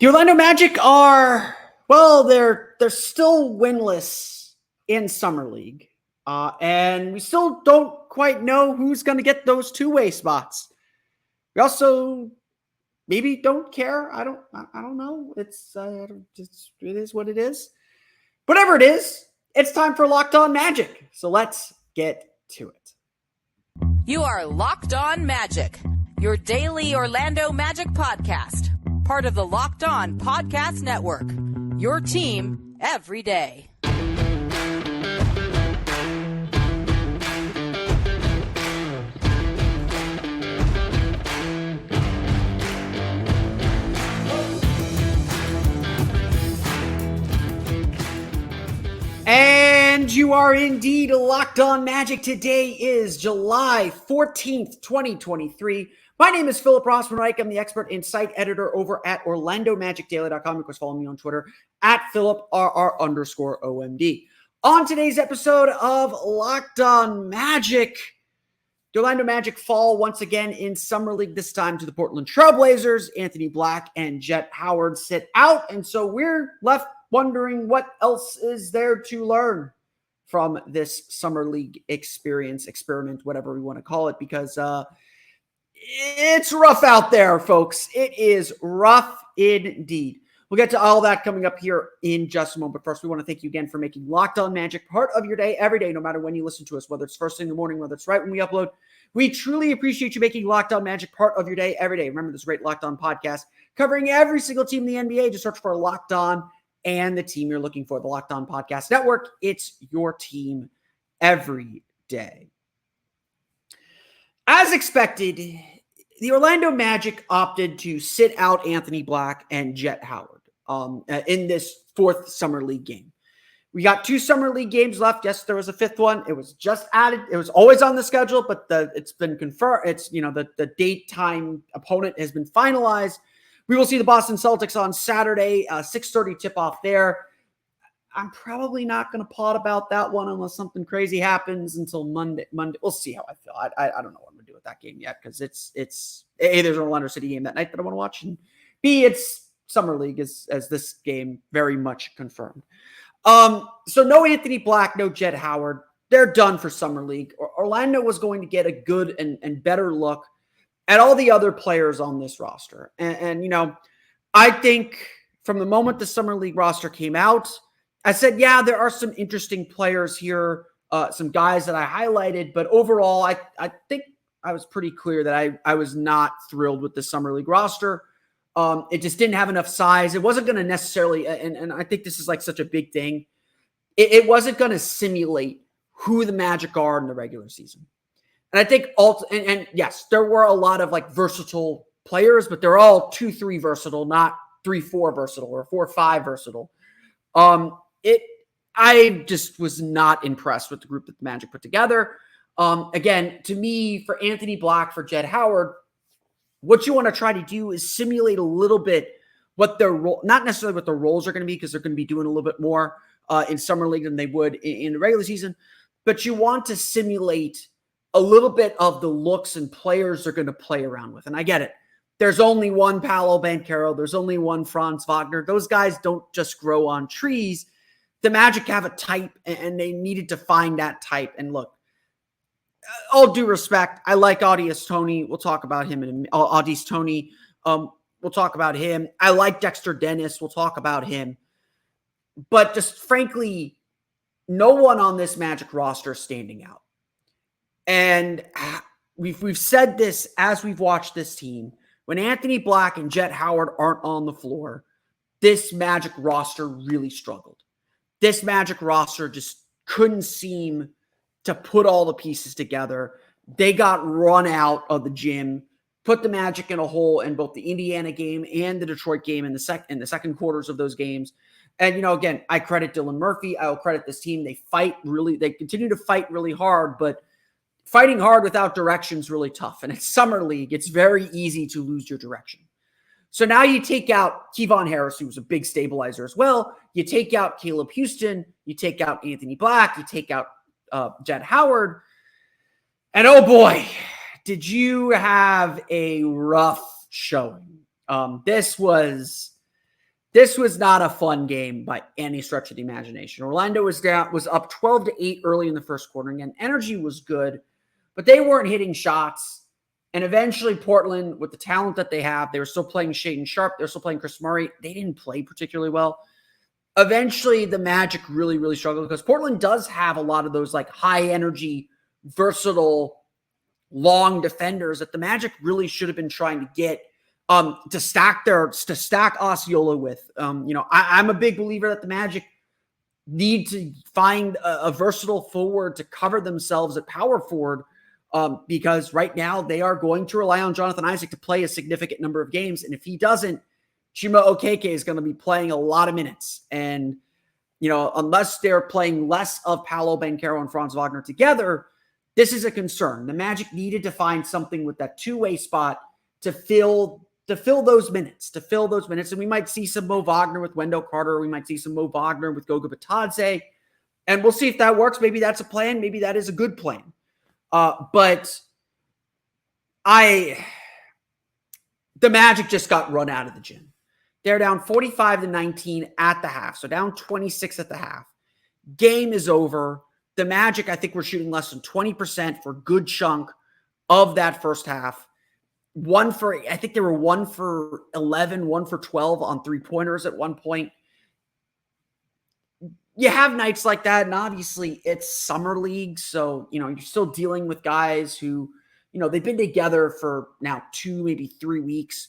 The Orlando Magic are, well, they're still winless in Summer League. And we still don't quite know who's going to get those two-way spots. We also maybe don't care. I don't know. It is what it is. Whatever it is, it's time for Locked On Magic. So let's get to it. You are Locked On Magic, your daily Orlando Magic podcast. Part of the Locked On Podcast Network, your team every day. And you are indeed Locked On Magic. Today is July 14th, 2023. My name is Philip Rossman-Reich. I'm the expert and site editor over at OrlandoMagicDaily.com. You can follow me on Twitter at PhilipRR_OMD. On today's episode of Locked On Magic, the Orlando Magic fall once again in Summer League, this time to the Portland Trailblazers. Anthony Black and Jet Howard sit out, and so we're left wondering what else is there to learn from this Summer League experiment, whatever we want to call it, because it's rough out there, folks. It is rough indeed. We'll get to all that coming up here in just a moment. But first, we want to thank you again for making Locked On Magic part of your day every day, no matter when you listen to us, whether it's first thing in the morning, whether it's right when we upload. We truly appreciate you making Locked On Magic part of your day every day. Remember this great Locked On podcast covering every single team in the NBA. Just search for Locked On and the team you're looking for, the Locked On Podcast Network. It's your team every day. As expected, the Orlando Magic opted to sit out Anthony Black and Jet Howard in this fourth Summer League game. We got 2 Summer League games left. Yes, there was a 5th one. It was just added. It was always on the schedule, but it's been confirmed. It's, the date, time, opponent has been finalized. We will see the Boston Celtics on Saturday, 6:30 tip-off there. I'm probably not going to pod about that one unless something crazy happens until Monday. We'll see how I feel. I don't know what I'm going to do with that game yet, because it's A, there's an Orlando City game that night that I want to watch, and B, it's Summer League as this game very much confirmed. So no Anthony Black, no Jet Howard. They're done for Summer League. Orlando was going to get a good and better look at all the other players on this roster. And I think from the moment the Summer League roster came out, I said, yeah, there are some interesting players here, some guys that I highlighted, but overall, I think I was pretty clear that I was not thrilled with the Summer League roster. It just didn't have enough size. It wasn't going to necessarily, and I think this is like such a big thing, it wasn't going to simulate who the Magic are in the regular season. And I think, and yes, there were a lot of like versatile players, but they're all 2-3 versatile, not 3-4 versatile or 4-5 versatile. I just was not impressed with the group that the Magic put together. Again, to me, for Anthony Black, for Jet Howard, what you want to try to do is simulate a little bit what their role, not necessarily what their roles are going to be, because they're going to be doing a little bit more in Summer League than they would in the regular season, but you want to simulate a little bit of the looks and players they're going to play around with. And I get it. There's only one Paolo Banchero. There's only one Franz Wagner. Those guys don't just grow on trees. The Magic have a type, and they needed to find that type. And look, all due respect, I like Audius Toney. We'll talk about him Audius Toney. We'll talk about him. I like Dexter Dennis. We'll talk about him. But just frankly, no one on this Magic roster is standing out. And we've said this as we've watched this team. When Anthony Black and Jet Howard aren't on the floor, this Magic roster really struggled. This Magic roster just couldn't seem to put all the pieces together. They got run out of the gym, put the Magic in a hole in both the Indiana game and the Detroit game in the second quarters of those games. And, again, I credit Dylan Murphy. I'll credit this team. They continue to fight really hard, but fighting hard without direction is really tough. And it's Summer League. It's very easy to lose your direction. So now you take out Kevon Harris, who was a big stabilizer as well. You take out Caleb Houston. You take out Anthony Black. You take out Jet Howard. And oh boy, did you have a rough showing. This was This was not a fun game by any stretch of the imagination. Orlando was up 12-8 early in the first quarter. Again, energy was good, but they weren't hitting shots. And eventually Portland, with the talent that they have, they were still playing Shaedon Sharpe. They were still playing Chris Murray. They didn't play particularly well. Eventually, the Magic really, really struggled because Portland does have a lot of those like high energy, versatile, long defenders that the Magic really should have been trying to get to stack Osceola with. I'm a big believer that the Magic need to find a versatile forward to cover themselves at power forward. Because right now they are going to rely on Jonathan Isaac to play a significant number of games. And if he doesn't, Chuma Okeke is going to be playing a lot of minutes. And, unless they're playing less of Paolo, Banchero, and Franz Wagner together, this is a concern. The Magic needed to find something with that two-way spot to fill those minutes. And we might see some Mo Wagner with Wendell Carter. We might see some Mo Wagner with Goga Bitadze. And we'll see if that works. Maybe that's a plan. Maybe that is a good plan. But the Magic just got run out of the gym. They're down 45-19 at the half. So down 26 at the half. Game is over. The Magic, I think, were shooting less than 20% for a good chunk of that first half. I think they were 1 for 11, 1 for 12 on three-pointers at one point. You have nights like that, and obviously it's summer league, so you're still dealing with guys who they've been together for now 2, maybe 3 weeks.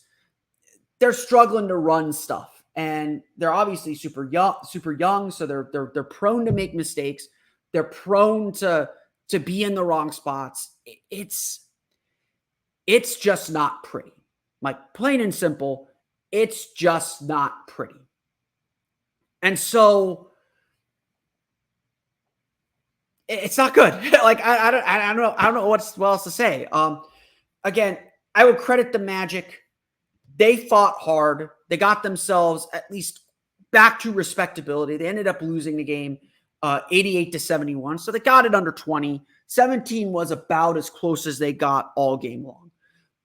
They're struggling to run stuff, and they're obviously super young, so they're prone to make mistakes. They're prone to be in the wrong spots. It's just not pretty. Like, plain and simple, it's just not pretty. And so it's not good. Like, I don't know what else to say. Again, I would credit the Magic. They fought hard. They got themselves at least back to respectability. They ended up losing the game 88-71. So they got it under 20. 17 was about as close as they got all game long.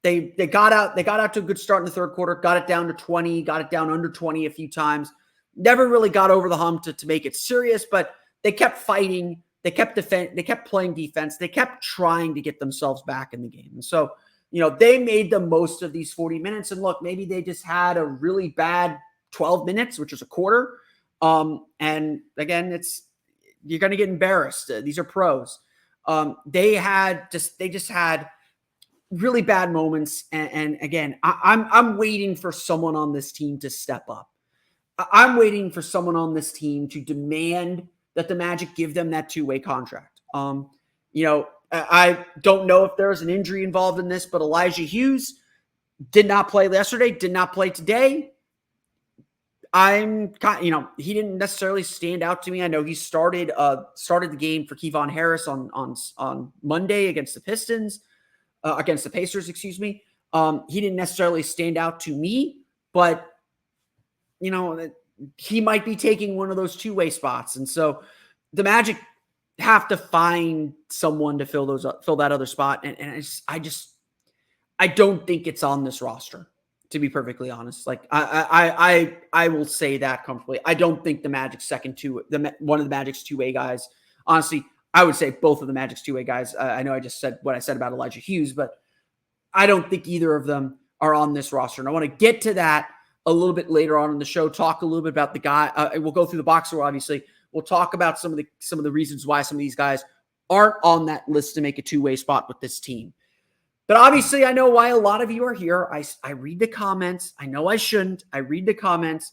They got out to a good start in the third quarter, got it down to 20, got it down under 20 a few times. Never really got over the hump to make it serious, but they kept fighting. They kept playing defense. They kept trying to get themselves back in the game. And so, they made the most of these 40 minutes. And look, maybe they just had a really bad 12 minutes, which is a quarter. And again, you're going to get embarrassed. These are pros. They just had really bad moments. And again, I'm waiting for someone on this team to step up. I'm waiting for someone on this team to demand that the Magic give them that two-way contract. I don't know if there's an injury involved in this, but Elijah Hughes did not play yesterday, did not play today. He didn't necessarily stand out to me. I know he started the game for Kevon Harris on Monday against the Pacers, excuse me. He didn't necessarily stand out to me, but he might be taking one of those two-way spots. And so the Magic have to find someone to fill that other spot. And I don't think it's on this roster, to be perfectly honest. Like, I will say that comfortably. I don't think the Magic's one of the Magic's two-way guys. Honestly, I would say both of the Magic's two-way guys. I know I just said what I said about Elijah Hughes, but I don't think either of them are on this roster. And I want to get to that a little bit later on in the show, talk a little bit about the guy. We'll go through the box score, obviously. We'll talk about some of the reasons why some of these guys aren't on that list to make a two-way spot with this team. But obviously, I know why a lot of you are here. I read the comments. I know I shouldn't. I read the comments.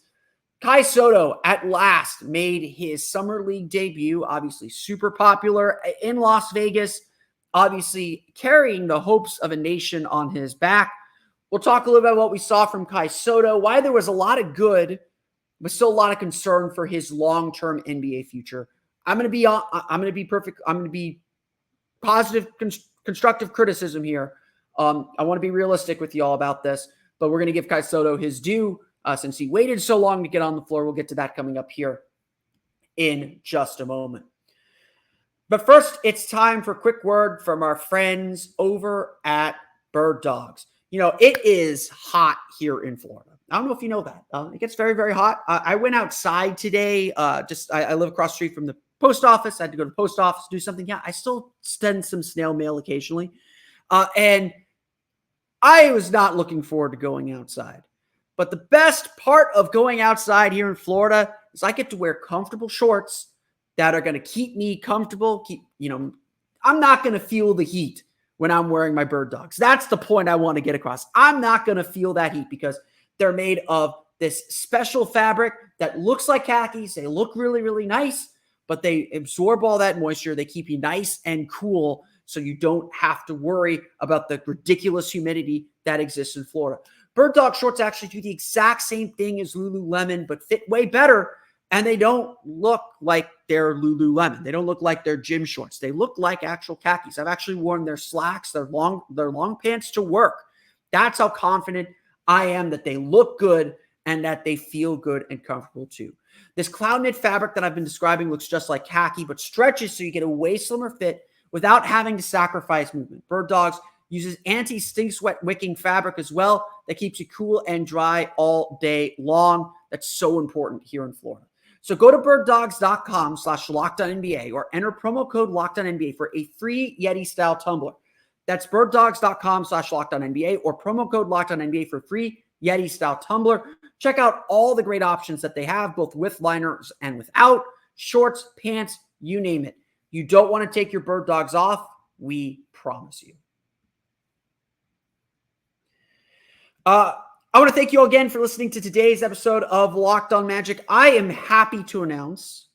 Kai Sotto at last made his Summer League debut, obviously super popular in Las Vegas, obviously carrying the hopes of a nation on his back. We'll talk a little bit about what we saw from Kai Sotto, why there was a lot of good, but still a lot of concern for his long-term NBA future. I'm going to be positive, constructive criticism here. I want to be realistic with you all about this, but we're going to give Kai Sotto his due since he waited so long to get on the floor. We'll get to that coming up here in just a moment. But first, it's time for a quick word from our friends over at Birddogs. It is hot here in Florida. I don't know if you know that. It gets very, very hot. I went outside today. I live across the street from the post office. I had to go to the post office, do something. Yeah, I still send some snail mail occasionally. And I was not looking forward to going outside. But the best part of going outside here in Florida is I get to wear comfortable shorts that are going to keep me comfortable. I'm not going to feel the heat when I'm wearing my Birddogs. That's the point I want to get across. I'm not going to feel that heat because they're made of this special fabric that looks like khakis. They look really, really nice, but they absorb all that moisture. They keep you nice and cool so you don't have to worry about the ridiculous humidity that exists in Florida. Birddog shorts actually do the exact same thing as Lululemon, but fit way better, and they don't look like they're Lululemon. They don't look like they're gym shorts. They look like actual khakis. I've actually worn their slacks, their long pants to work. That's how confident I am that they look good and that they feel good and comfortable too. This cloud knit fabric that I've been describing looks just like khaki, but stretches so you get a way slimmer fit without having to sacrifice movement. Birddogs uses anti-stink sweat wicking fabric as well that keeps you cool and dry all day long. That's so important here in Florida. So go to birddogs.com/LockedOnNBA or enter promo code LockedOnNBA for a free Yeti-style tumbler. That's birddogs.com/LockedOnNBA or promo code LockedOnNBA for free Yeti-style tumbler. Check out all the great options that they have, both with liners and without. Shorts, pants, you name it. You don't want to take your Birddogs off. We promise you. I want to thank you all again for listening to today's episode of Locked On Magic. I am happy to announce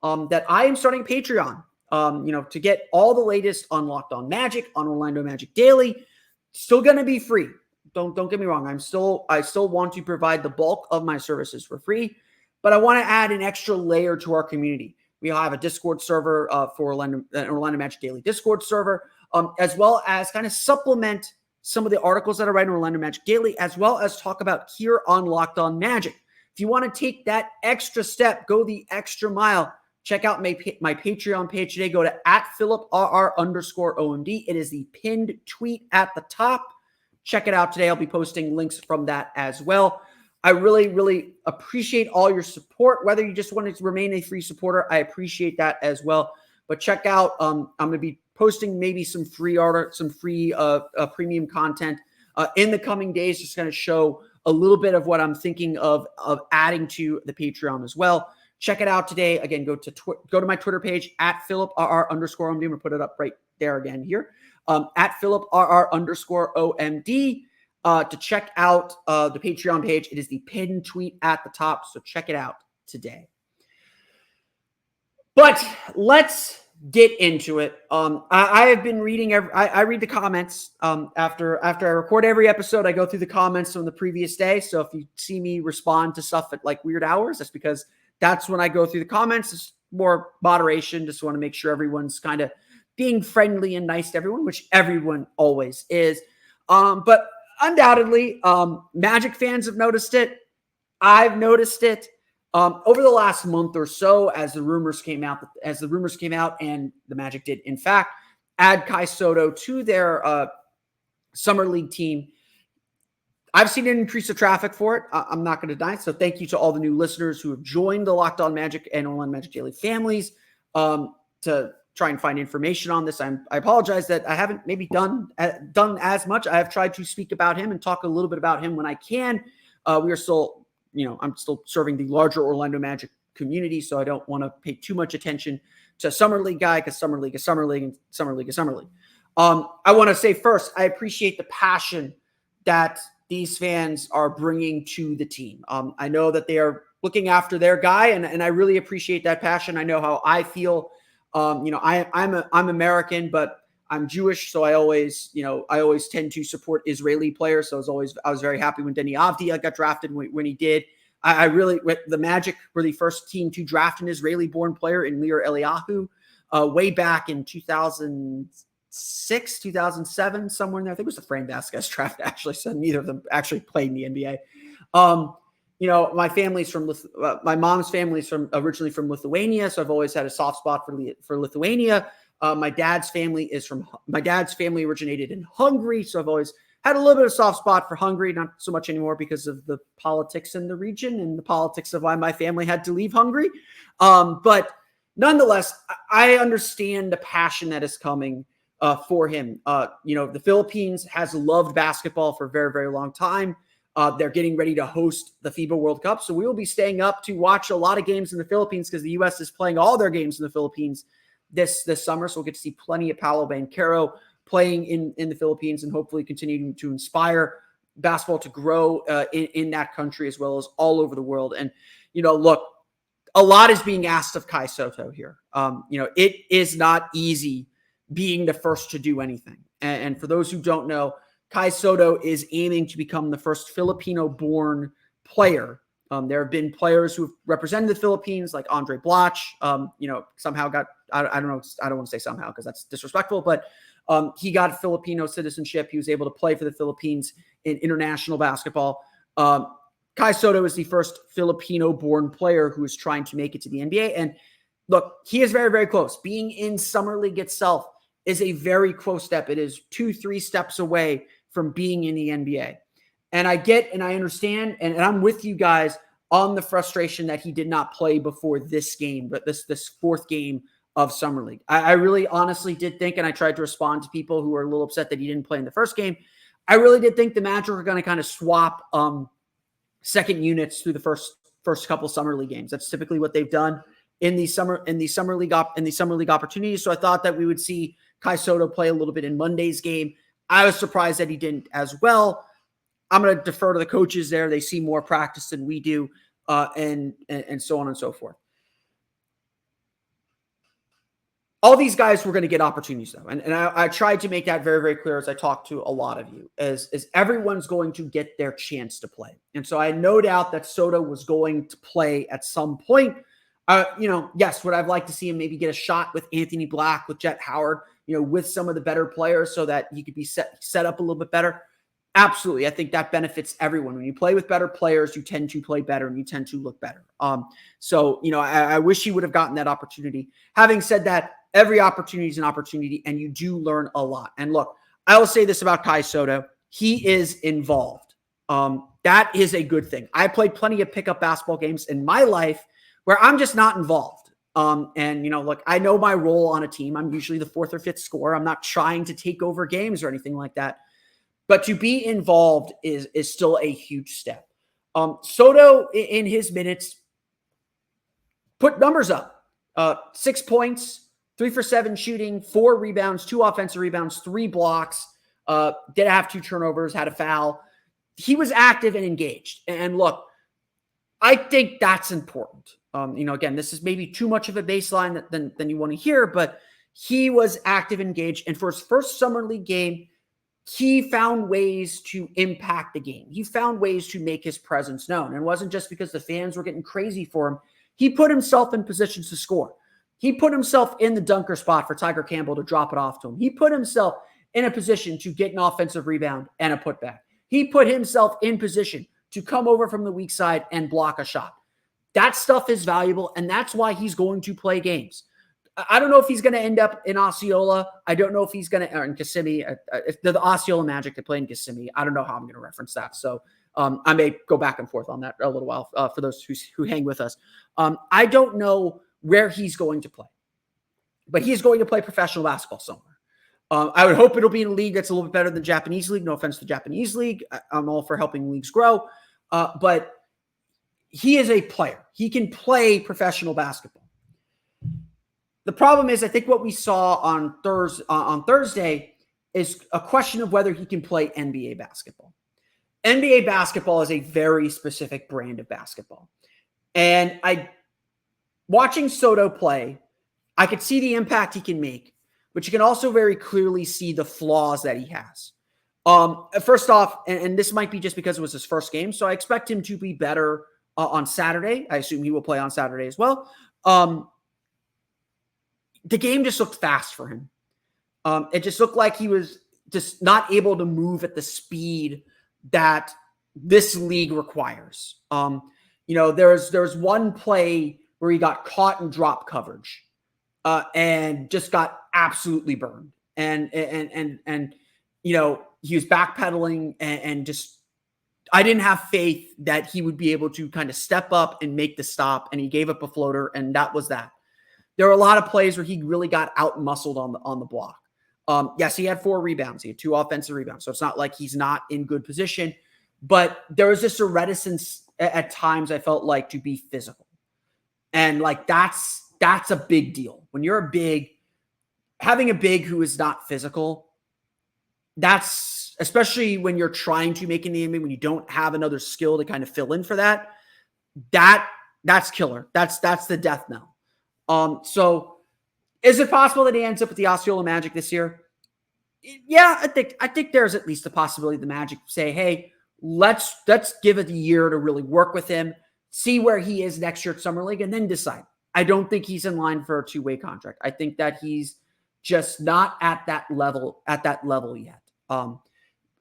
that I am starting a Patreon. To get all the latest on Locked On Magic, on Orlando Magic Daily. Still going to be free. Don't get me wrong. I still want to provide the bulk of my services for free, but I want to add an extra layer to our community. We have a Discord server for Orlando Magic Daily Discord server, as well as kind of supplement some of the articles that I write in Orlando Magic Daily, as well as talk about here on Locked On Magic. If you want to take that extra step, go the extra mile, check out my Patreon page today. Go to @PhilipRR_OMD. It is the pinned tweet at the top. Check it out today. I'll be posting links from that as well. I really, really appreciate all your support. Whether you just want to remain a free supporter, I appreciate that as well. But check out, I'm going to be posting maybe some free premium content in the coming days. Just going to show a little bit of what I'm thinking of adding to the Patreon as well. Check it out today. Again, go to my Twitter page @PhilipRR_OMD. I'm going to put it up right there again here. @PhilipRR_OMD to check out the Patreon page. It is the pinned tweet at the top. So check it out today. But let's get into it. I have been reading I read the comments after I record every episode. I go through the comments from the previous day. So if you see me respond to stuff at like weird hours, that's because that's when I go through the comments. It's more moderation. Just want to make sure everyone's kind of being friendly and nice to everyone, which everyone always is. But undoubtedly, Magic fans have noticed it. I've noticed it. Over the last month or so, as the rumors came out, and the Magic did, in fact, add Kai Sotto to their summer league team, I've seen an increase of traffic for it. I'm not going to deny. So thank you to all the new listeners who have joined the Locked On Magic and Orlando Magic Daily families to try and find information on this. I apologize that I haven't maybe done as much. I have tried to speak about him and talk a little bit about him when I can. We are still, I'm still serving the larger Orlando Magic community, so I don't want to pay too much attention to Summer League guy because Summer League is Summer League and Summer League is Summer League. I want to say first, I appreciate the passion that these fans are bringing to the team. I know that they are looking after their guy, and I really appreciate that passion. I know how I feel. I'm American, but I'm Jewish, so I always tend to support Israeli players. So I was very happy when Deni Avdija got drafted when he did. The Magic were the first team to draft an Israeli-born player in Lear Eliyahu way back in 2006, 2007, somewhere in there. I think it was the Fran Vasquez draft, actually. So neither of them actually played in the NBA. My family's from my mom's family's originally from Lithuania, so I've always had a soft spot for Lithuania. My dad's family originated in Hungary, so I've always had a little bit of soft spot for Hungary, not so much anymore because of the politics in the region and the politics of why my family had to leave Hungary. But nonetheless, I understand the passion that is coming for him. The Philippines has loved basketball for a very, very long time. They're getting ready to host the FIBA World Cup. So we will be staying up to watch a lot of games in the Philippines because the U.S. is playing all their games in the Philippines this summer. So we'll get to see plenty of Paolo Banchero playing in the Philippines and hopefully continuing to inspire basketball to grow in that country as well as all over the world. And, look, a lot is being asked of Kai Sotto here. It is not easy being the first to do anything. And for those who don't know, Kai Sotto is aiming to become the first Filipino-born player. There have been players who have represented the Philippines, like Andre Bloch, somehow got, I don't know, I don't want to say somehow because that's disrespectful, but he got Filipino citizenship. He was able to play for the Philippines in international basketball. Kai Sotto is the first Filipino-born player who is trying to make it to the NBA. And look, he is very, very close. Being in Summer League itself is a very close step. It is 2-3 steps away from being in the NBA. And I get and I understand, and I'm with you guys on the frustration that he did not play before this game, but this fourth game of Summer League. I really honestly did think, and I tried to respond to people who were a little upset that he didn't play in the first game. I really did think the Magic were going to kind of swap second units through the first couple Summer League games. That's typically what they've done in the summer league opportunities. So I thought that we would see Kai Sotto play a little bit in Monday's game. I was surprised that he didn't as well. I'm going to defer to the coaches there. They see more practice than we do, and so on and so forth. All these guys were going to get opportunities, though. And I tried to make that very, very clear as I talked to a lot of you, as everyone's going to get their chance to play. And so I had no doubt that Sotto was going to play at some point. Yes, would I've liked to see him maybe get a shot with Anthony Black, with Jet Howard, with some of the better players so that he could be set up a little bit better. Absolutely. I think that benefits everyone. When you play with better players, you tend to play better and you tend to look better. I wish he would have gotten that opportunity. Having said that, every opportunity is an opportunity and you do learn a lot. And look, I will say this about Kai Sotto. He is involved. That is a good thing. I played plenty of pickup basketball games in my life where I'm just not involved. Look, I know my role on a team. I'm usually the fourth or fifth scorer. I'm not trying to take over games or anything like that. But to be involved is still a huge step. Sotto, in his minutes, put numbers up. 6 points, 3 for 7 shooting, 4 rebounds, 2 offensive rebounds, 3 blocks, did have 2 turnovers, had a foul. He was active and engaged. And look, I think that's important. Again, this is maybe too much of a baseline than you want to hear, but he was active and engaged. And for his first Summer League game, he found ways to impact the game. He found ways to make his presence known. And it wasn't just because the fans were getting crazy for him. He put himself in positions to score. He put himself in the dunker spot for Tiger Campbell to drop it off to him. He put himself in a position to get an offensive rebound and a putback. He put himself in position to come over from the weak side and block a shot. That stuff is valuable, and that's why he's going to play games. I don't know if he's going to end up in Osceola. I don't know if he's going to, or in Kissimmee. If the Osceola Magic to play in Kissimmee, I don't know how I'm going to reference that. So I may go back and forth on that a little while for those who hang with us. I don't know where he's going to play, but he's going to play professional basketball somewhere. I would hope it'll be in a league that's a little bit better than the Japanese league. No offense to the Japanese league. I'm all for helping leagues grow. But he is a player. He can play professional basketball. The problem is, I think what we saw on Thursday is a question of whether he can play NBA basketball. NBA basketball is a very specific brand of basketball. And watching Sotto play, I could see the impact he can make, but you can also very clearly see the flaws that he has. First off, and this might be just because it was his first game, so I expect him to be better on Saturday. I assume he will play on Saturday as well. The game just looked fast for him. It just looked like he was just not able to move at the speed that this league requires. There's one play where he got caught in drop coverage and just got absolutely burned. And he was backpedaling and just, I didn't have faith that he would be able to kind of step up and make the stop, and he gave up a floater, and that was that. There were a lot of plays where he really got out-muscled on the block. Yes, he had 4 rebounds. He had 2 offensive rebounds, so it's not like he's not in good position, but there was just a reticence at times, I felt like, to be physical. And like, that's a big deal. When you're a big, having a big who is not physical, that's, especially when you're trying to make an NBA, when you don't have another skill to kind of fill in for that, that's killer. That's the death knell. So is it possible that he ends up with the Osceola Magic this year? Yeah, I think there's at least a possibility the Magic say, hey, let's give it a year to really work with him, see where he is next year at Summer League, and then decide. I don't think he's in line for a 2-way contract. I think that he's just not at that level yet.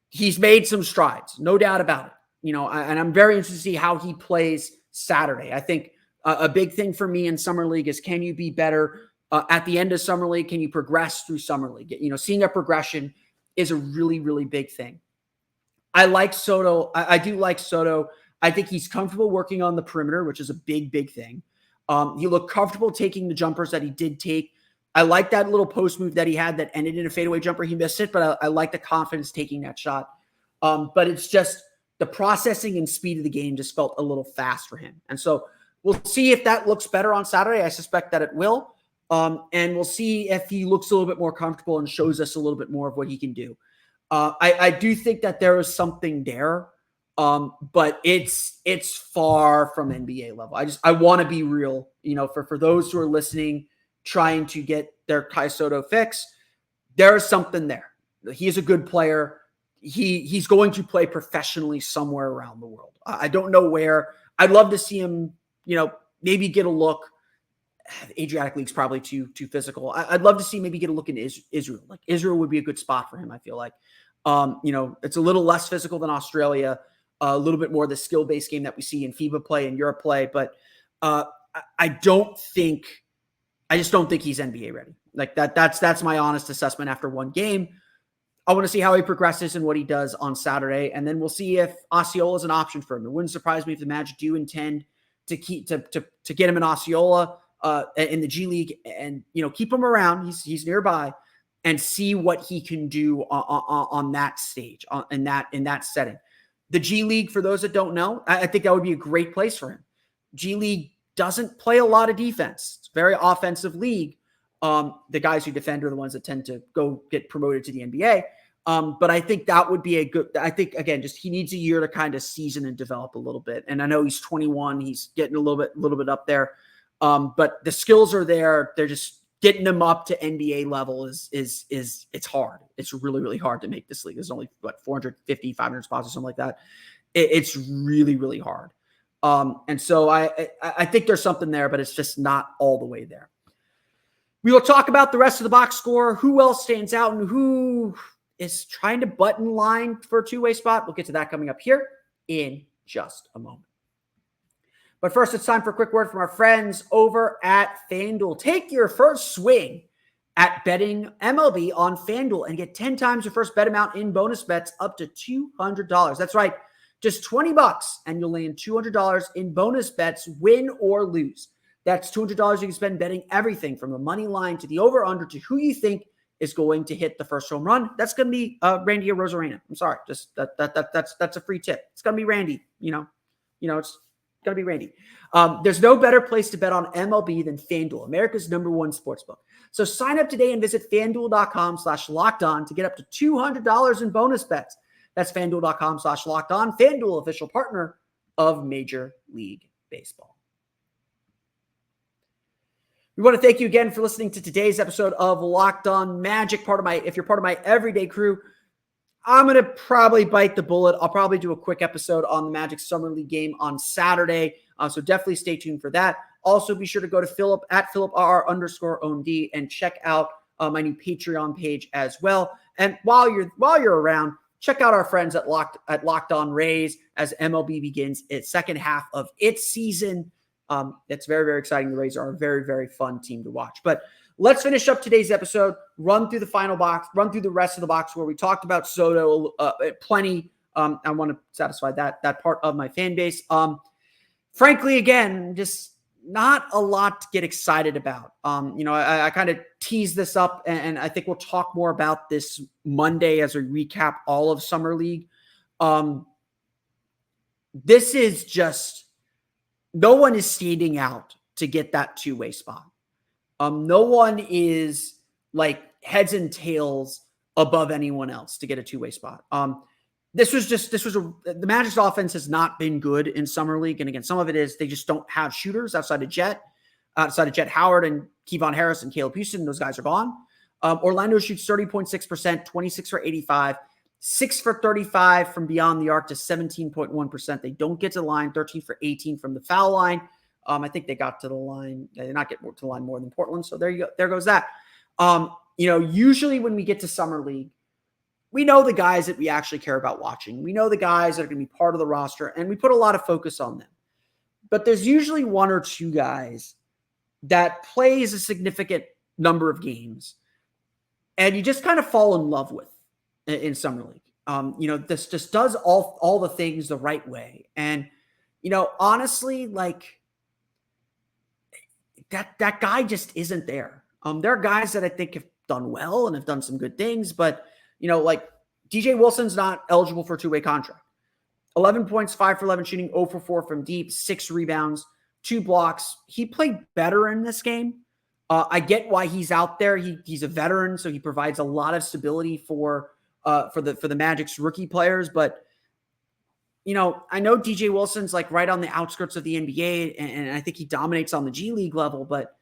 He's made some strides, no doubt about it. And I'm very interested to see how he plays Saturday. I think a big thing for me in Summer League is, can you be better at the end of Summer League? Can you progress through Summer League? Seeing a progression is a really, really big thing. I like Sotto. I do like Sotto. I think he's comfortable working on the perimeter, which is a big, big thing. He looked comfortable taking the jumpers that he did take. I like that little post move that he had that ended in a fadeaway jumper. He missed it, but I like the confidence taking that shot. But it's just the processing and speed of the game just felt a little fast for him. And so we'll see if that looks better on Saturday. I suspect that it will. And we'll see if he looks a little bit more comfortable and shows us a little bit more of what he can do. I do think that there is something there, but it's far from NBA level. I want to be real, for those who are listening, trying to get their Kai Sotto fix. There is something there. He's a good player. He's going to play professionally somewhere around the world. I don't know where. I'd love to see him, maybe get a look. Adriatic League's probably too physical. I'd love to see maybe get a look in Israel. Like, Israel would be a good spot for him, I feel like. It's a little less physical than Australia, a little bit more of the skill-based game that we see in FIBA play and Europe play, but I just don't think he's NBA ready. Like that's my honest assessment after one game. I want to see how he progresses and what he does on Saturday, and then we'll see if Osceola is an option for him. It wouldn't surprise me if the Magic do intend to get him in Osceola in the G League, and keep him around. He's nearby, and see what he can do on that stage, in that setting. The G League, for those that don't know, I think that would be a great place for him. G League doesn't play a lot of defense. It's a very offensive league. The guys who defend are the ones that tend to go get promoted to the NBA. But I think that would be I think, again, just he needs a year to kind of season and develop a little bit. And I know he's 21. He's getting a little bit up there. But the skills are there. They're just getting them up to NBA level is it's hard. It's really, really hard to make this league. There's only 450, 500 spots or something like that. It's really, really hard. And so I think there's something there, but it's just not all the way there. We will talk about the rest of the box score, who else stands out and who is trying to button line for a 2-way spot. We'll get to that coming up here in just a moment. But first, it's time for a quick word from our friends over at FanDuel. Take your first swing at betting MLB on FanDuel and get 10 times your first bet amount in bonus bets up to $200. That's right. Just $20 and you'll land $200 in bonus bets, win or lose. That's $200 you can spend betting everything from the money line to the over-under to who you think is going to hit the first home run. That's going to be Randy or Rosarena. I'm sorry. Just that's a free tip. It's going to be Randy. It's going to be Randy. There's no better place to bet on MLB than FanDuel, America's #1 sportsbook. So sign up today and visit FanDuel.com/lockedon to get up to $200 in bonus bets. That's FanDuel.com/lockedon. FanDuel, official partner of Major League Baseball. We want to thank you again for listening to today's episode of Locked On Magic. If you're part of my everyday crew, I'm going to probably bite the bullet. I'll probably do a quick episode on the Magic Summer League game on Saturday. So definitely stay tuned for that. Also, be sure to go to Philip at @PhilipRR_OMD and check out my new Patreon page as well. And while you're around, check out our friends at Locked On Rays as MLB begins its second half of its season. It's very, very exciting. The Rays are a very, very fun team to watch. But let's finish up today's episode, run through the final box, run through the rest of the box where we talked about Sotto plenty. I want to satisfy that part of my fan base. Frankly, again, just not a lot to get excited about. I kind of teased this up, and I think we'll talk more about this Monday as we recap all of Summer League. This is just, no one is standing out to get that two-way spot. No one is like heads and tails above anyone else to get a two-way spot. The Magic's offense has not been good in Summer League. And again, some of it is they just don't have shooters outside of Jet Howard and Kevon Harris and Caleb Houston. Those guys are gone. Orlando shoots 30.6%, 26 for 85, 6 for 35 from beyond the arc to 17.1%. They don't get to the line, 13 for 18 from the foul line. I think they got to the line. They did not get to the line more than Portland. So there you go. There goes that. Usually when we get to Summer League, we know the guys that we actually care about watching. We know the guys that are going to be part of the roster, and we put a lot of focus on them. But there's usually one or two guys that plays a significant number of games, and you just kind of fall in love with in Summer League. This just does all the things the right way. And, honestly, like that guy just isn't there. There are guys that I think have done well and have done some good things, but like DJ Wilson's not eligible for a two-way contract. 11 points, 5 for 11 shooting, 0 for 4 from deep, 6 rebounds, 2 blocks. He played better in this game. I get why he's out there. He's a veteran, so he provides a lot of stability for the Magic's rookie players. But I know DJ Wilson's like right on the outskirts of the NBA, and I think he dominates on the G League level. But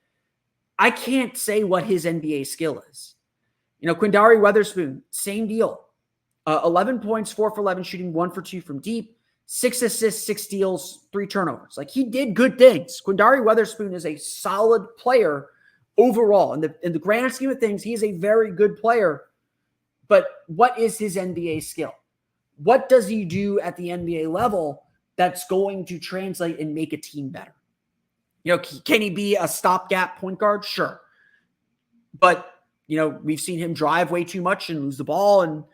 I can't say what his NBA skill is. Quindary Weatherspoon, same deal. 11 points, 4 for 11 shooting, 1 for 2 from deep, 6 assists, 6 steals, 3 turnovers. Like, he did good things. Quindary Weatherspoon is a solid player overall. In the grand scheme of things, he is a very good player. But what is his NBA skill? What does he do at the NBA level that's going to translate and make a team better? Can he be a stopgap point guard? Sure. But we've seen him drive way too much and lose the ball and,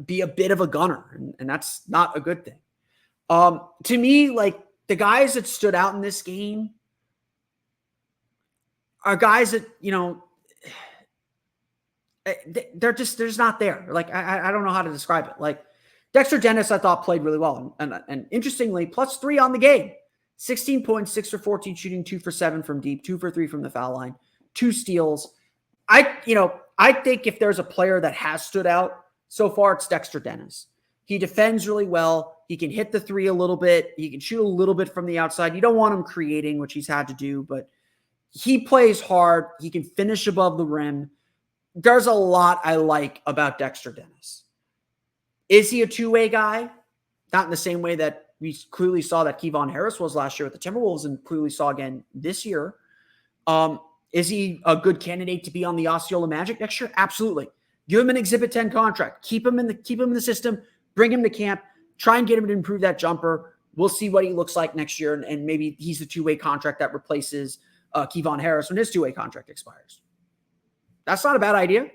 be a bit of a gunner. And that's not a good thing. To me, like, the guys that stood out in this game are guys that, they're just not there. Like, I don't know how to describe it. Like, Dexter Dennis, I thought, played really well. And interestingly, +3 on the game. 16 points, 6 for 14 shooting, 2 for 7 from deep, 2 for 3 from the foul line, 2 steals. I think if there's a player that has stood out so far, it's Dexter Dennis. He defends really well. He can hit the three a little bit. He can shoot a little bit from the outside. You don't want him creating, which he's had to do, but he plays hard. He can finish above the rim. There's a lot I like about Dexter Dennis. Is he a two-way guy? Not in the same way that we clearly saw that Kevon Harris was last year with the Timberwolves and clearly saw again this year. Is he a good candidate to be on the Osceola Magic next year? Absolutely. Give him an Exhibit 10 contract. Keep him in the system. Bring him to camp. Try and get him to improve that jumper. We'll see what he looks like next year, and maybe he's the two-way contract that replaces Kevon Harris when his two-way contract expires. That's not a bad idea,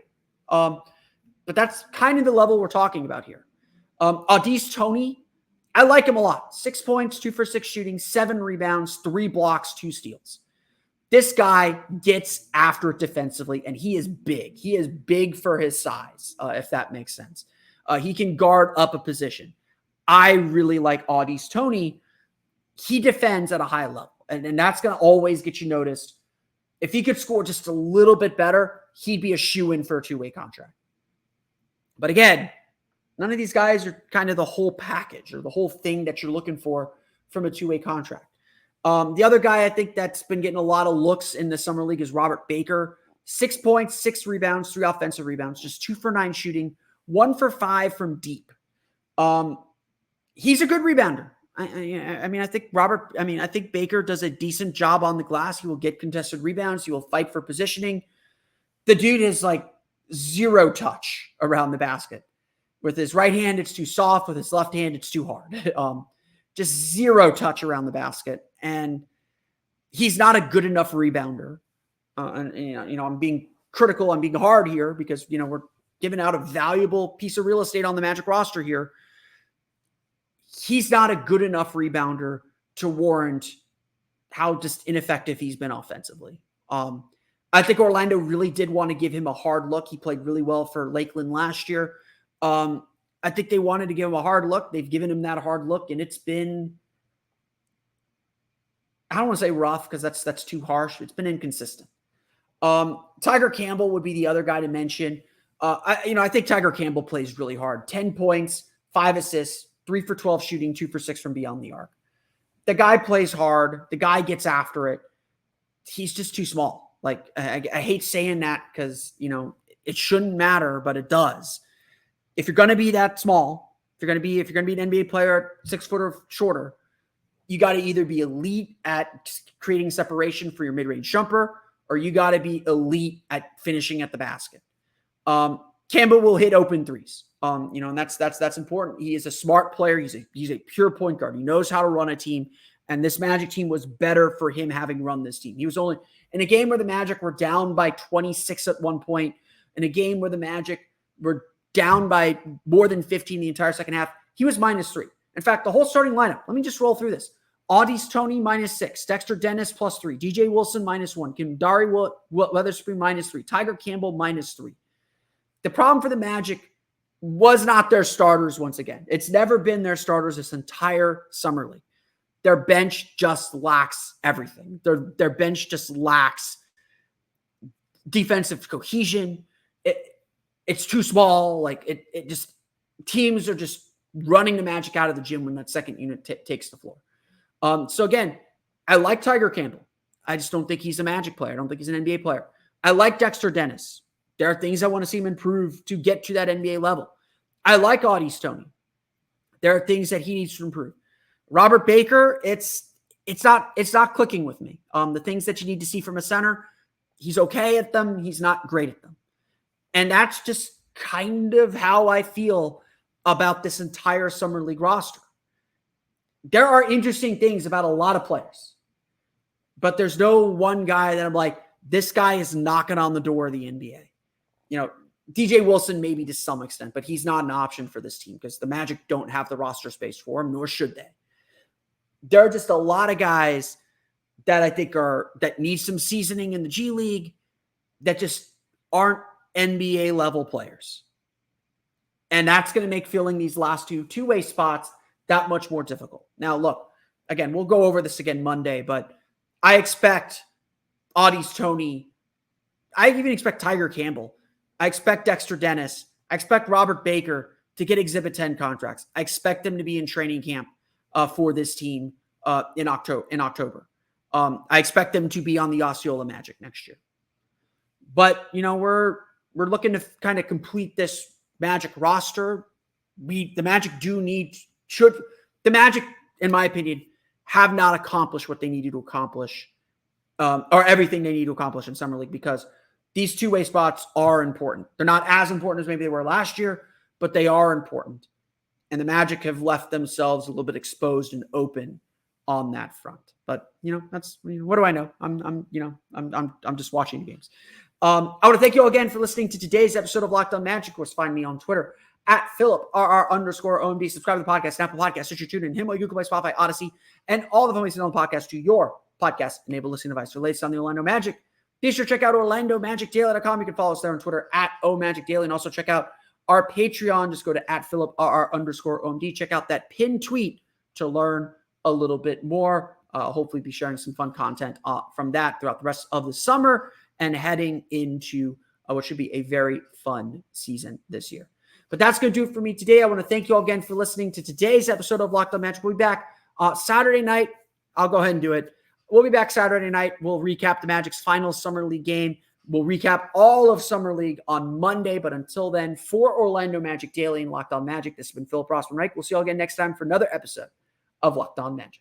but that's kind of the level we're talking about here. Au'Diese Toney, I like him a lot. 6 points, 2 for 6 shooting, 7 rebounds, 3 blocks, 2 steals. This guy gets after it defensively, and he is big. He is big for his size, if that makes sense. He can guard up a position. I really like Au'Diese Toney. He defends at a high level, and that's going to always get you noticed. If he could score just a little bit better, he'd be a shoo-in for a two-way contract. But again, none of these guys are kind of the whole package or the whole thing that you're looking for from a two-way contract. The other guy I think that's been getting a lot of looks in the Summer League is Robert Baker. 6 points, 6 rebounds, 3 offensive rebounds, just 2 for 9 shooting, 1 for 5 from deep. He's a good rebounder. I think Baker does a decent job on the glass. He will get contested rebounds. He will fight for positioning. The dude is like 0 touch around the basket. With his right hand, it's too soft. With his left hand, it's too hard. Just 0 touch around the basket. And he's not a good enough rebounder and I'm being critical, I'm being hard here because, we're giving out a valuable piece of real estate on the Magic roster here. He's not a good enough rebounder to warrant how just ineffective he's been offensively. I think Orlando really did want to give him a hard look. He played really well for Lakeland last year. I think they wanted to give him a hard look. They've given him that hard look, and it's been, I don't want to say rough because that's too harsh. It's been inconsistent. Tiger Campbell would be the other guy to mention. I think Tiger Campbell plays really hard. 10 points, 5 assists, 3 for 12 shooting, 2 for 6 from beyond the arc. The guy plays hard. The guy gets after it. He's just too small. Like, I hate saying that because, it shouldn't matter, but it does. If you're going to be that small, if you're going to be an NBA player 6 foot or shorter, you got to either be elite at creating separation for your mid-range jumper, or you got to be elite at finishing at the basket. Campbell will hit open threes. And that's important. He is a smart player. He's a pure point guard. He knows how to run a team. And this Magic team was better for him having run this team. He was only in a game where the Magic were down by 26 at one point, in a game where the Magic were down by more than 15 the entire second half. He was -3. In fact, the whole starting lineup, let me just roll through this. Audi's Tony -6, Dexter Dennis +3, DJ Wilson -1, Kimdari Weatherspoon -3, Tiger Campbell -3. The problem for the Magic was not their starters once again. It's never been their starters this entire summer league. Their bench just lacks everything. Their bench just lacks defensive cohesion. It's too small. Like it just, teams are just running the Magic out of the gym when that second unit takes the floor. So again, I like Tiger Campbell. I just don't think he's a Magic player. I don't think he's an NBA player. I like Dexter Dennis. There are things I want to see him improve to get to that NBA level. I like Audi's Tony. There are things that he needs to improve. Robert Baker, it's not clicking with me. The things that you need to see from a center, he's okay at them. He's not great at them. And that's just kind of how I feel about this entire summer league roster. There are interesting things about a lot of players, but there's no one guy that I'm like, this guy is knocking on the door of the NBA. DJ Wilson maybe to some extent, but he's not an option for this team because the Magic don't have the roster space for him, nor should they. There are just a lot of guys that I think that need some seasoning in the G League that just aren't NBA level players. And that's going to make filling these last two-way spots that much more difficult. Now, look, again, we'll go over this again Monday, but I expect Audi's Tony. I even expect Tiger Campbell. I expect Dexter Dennis. I expect Robert Baker to get Exhibit 10 contracts. I expect them to be in training camp for this team in October. I expect them to be on the Osceola Magic next year. But, we're looking to kind of complete this Magic roster. The Magic the Magic, in my opinion, have not accomplished what they needed to accomplish, or everything they need to accomplish in Summer League, because these two-way spots are important. They're not as important as maybe they were last year, but they are important. And the Magic have left themselves a little bit exposed and open on that front. But, that's, what do I know? I'm just watching the games. I want to thank you all again for listening to today's episode of Locked On Magic. Of course, find me on Twitter at @PhilipRR_OMD. Subscribe to the podcast, Apple Podcasts, Stitcher, TuneIn, Himalaya, Google Play, Spotify, Odyssey, and all the families on the podcast to your podcast-enabled listening device. For the latest on the Orlando Magic, be sure to check out OrlandoMagicDaily.com. You can follow us there on Twitter at @OMagicDaily, and also check out our Patreon. Just go to @PhilipRR_OMD. Check out that pinned tweet to learn a little bit more. Hopefully be sharing some fun content from that throughout the rest of the summer and heading into what should be a very fun season this year. But that's going to do it for me today. I want to thank you all again for listening to today's episode of Locked On Magic. We'll be back Saturday night. I'll go ahead and do it. We'll be back Saturday night. We'll recap the Magic's final Summer League game. We'll recap all of Summer League on Monday. But until then, for Orlando Magic Daily and Locked On Magic, this has been Philip Rossman-Reich. We'll see you all again next time for another episode of Locked On Magic.